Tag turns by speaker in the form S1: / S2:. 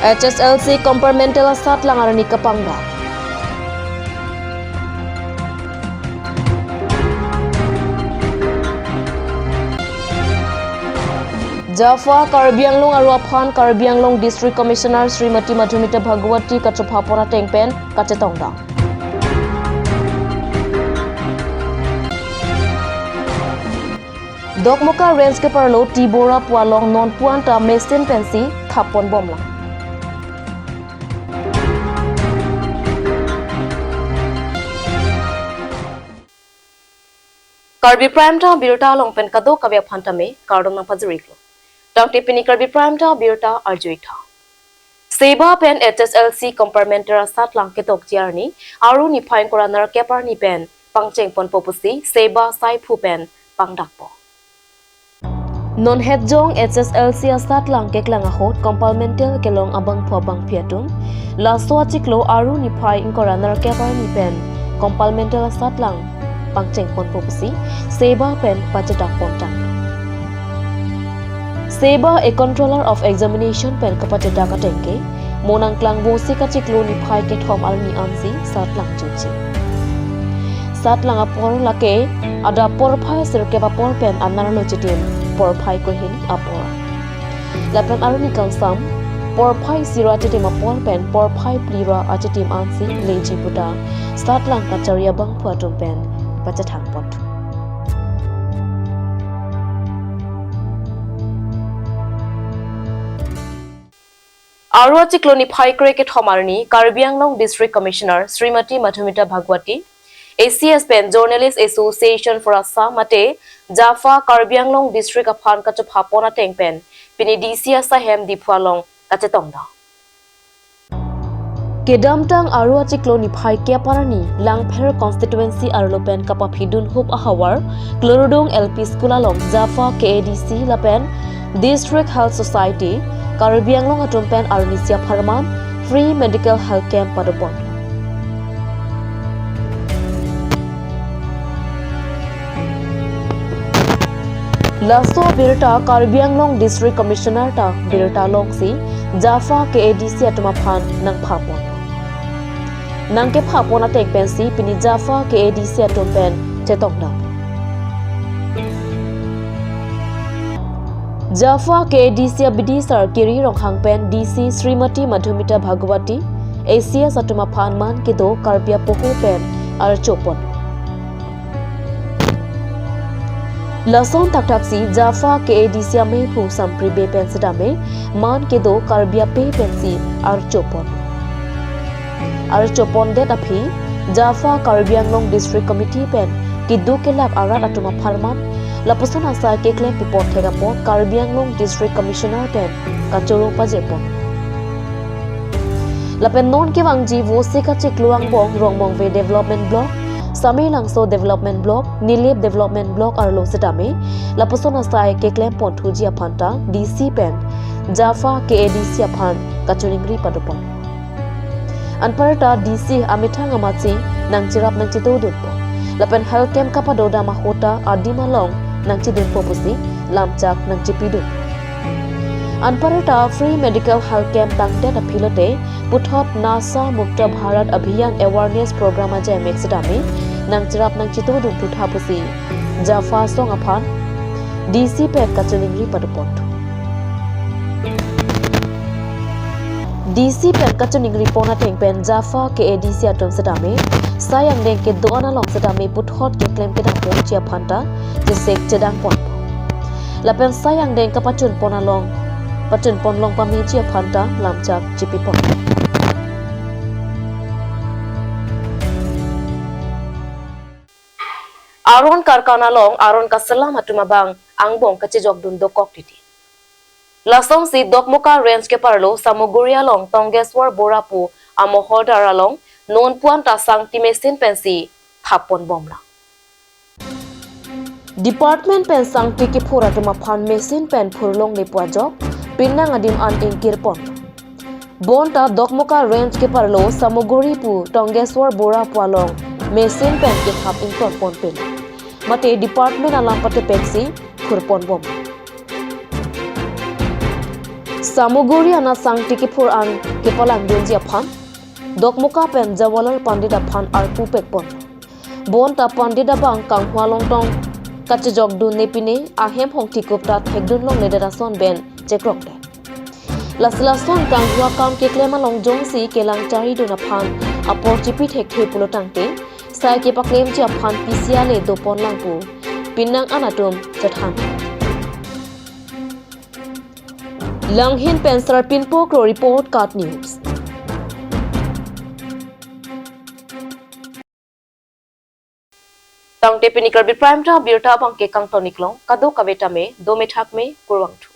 S1: HSLC compartmental asat langarani kapangda. Jaffa Karbi Aruaphan Karbi District Commissioner Srimati Madhumita Bhagwati Kachapapora Tengpen Kachetongda. Dokmoka Range ke parlo Tibora Pualong non puanta mesin pensi thapon bomla. Karbi Prime Town Birta Longpen Kado Kavya Phantame Kardong Pazariklo. Dr. Pini Karbi Prime Town Birta Arjuita. Seba pen HSLC compartmental sat lang ketok jarni aru ni phain koranar kepar ni pen pangcheng pon popusi Seba sai phu pen pangdakpo. Non hedjong HSLC asat lang keklang ahot compartmental kelong abang phobang piatum la soachiklo aru ni phain koranar kepar ni pen compartmental asat lang pangcheng pon popusi Seba pen pajadak pontang. Seba a controller of examination pen kapateda katengke monang klang bosi kachiklo ni phai ke thom alni ansi sat lang chuchi sat lang apor lake ada por phai sirke ba por pen anar lo chitim por phai ko hin apor lapan arni kang sam por phai sira chitim apor pen por phai plira achitim ansi leji puta sat lang kacharia bang phatum pen pachathang pot Arua Chikloni Phai Cricket Homarni, Karbi District Commissioner Srimati Madhumita Bhagwati, ACS Pen Journalist Association for Assam Mate, Jaffa Karbi District Aphan Kachap Hapona Tengpen, Pini DCS Sahem Dipwalong Kachetongda. Kedamtang Arua Chikloni Phai Keparani, Langpher Constituency Arlopen Kapapidun Hope Ahawar, Klorudong LP School along Jaffa KADC Lapen, District Health Society, Karbi Atumpen Arnisia Parman, Free Medical Health Camp Padopon. Lasso Birta Karbi District Commissioner ta Birta Longsi, Jaffa KADC Atumaphan Nang Papon. Nangke Papona Take Pensi, Pini Jaffa KADC Atumpen, Chetongda. Jaffa KADC Abidi Sar Kiri Ronghang Pen DC Srimati Madhumita Bhagwati ACS Atuma Phanman Kido Karpia Poho Pen Archopon Lason Taktaksi Jaffa KADC Ame Pu Sampri Be Pen Sedame Man Kido Karbia Pe Pensi Archopon Det Api Jaffa Karbi District Committee Pen Kido Kelak Arat Atuma Pharman Lapuson asa kekle pipot thegapot Karbi District Commissioner pen kachoro pajepon Lapen non ke wangji wosi ka chikluang bong rongmong ve development block Sami Langso development block Nilip development block arlo setame Lapuson asa kekle ponthuji aphanta DC pen Jaffa KADC aphan kachuningri padopon Anparta DC amithang amachi nangchirap nangchito dutpo Lapen health camp kapadoda mahota adima long Nangchi dun popusi lamchak nangchi pidun Anparata free medical health camp tangte da pilote puthot NASA Mukta Bharat Abhiyan awareness program aja mexidami nangchirap nangchi to dun putha pusi Jaffa song aphan DC pek kachuningri padupot DC pek kachuningri pona tengpen Jaffa KADC atom sedame sayang deng ke doana long sedame puthot ke claim ke da ponchia phanta Jesek cedang pon Lapen sayang deng kapacun ponalong Pacun ponlong pamiji phanta lamchak jipi pon Aron karkana long aron kasalam hatumabang angbong kachijok dun dokok titi Lasong si dokmoka range ke parlo samoguria long tongeswar borapu amohodara long non puan tasang timesin pensi thapon bomla Department pen sang tiki phora tuma phan mesin pen phurlong ni pwajok pinang adim an inkir pon bonta dokmoka range ke parlo samoguri pu tongeswar bora pwalong mesin pen ke thap inkor pon pin mate department alam pate peksi phurpon bom
S2: Samuguri ana sang tikipur an kepalang donji aphan dokmuka pen jawalar pandit aphan arpu pekpon bon ta pandit abang kang hwalong tong kachjok du nepine ahem hong tikupta thekdun long ledera son ben chekrok de lasla son kang hwa kam keklema long jong si kelang chari dun aphan apor chipi thek the pulotang te sai ke paklem chi aphan pisia le do pon lang pu pinang anatum chathan Langhin Pensar Pinpo Kro Report Card News.
S1: Tang te Karbi Prime ta birta bang ke kang toniklong kado kabeta me do me thak me kurwang thu.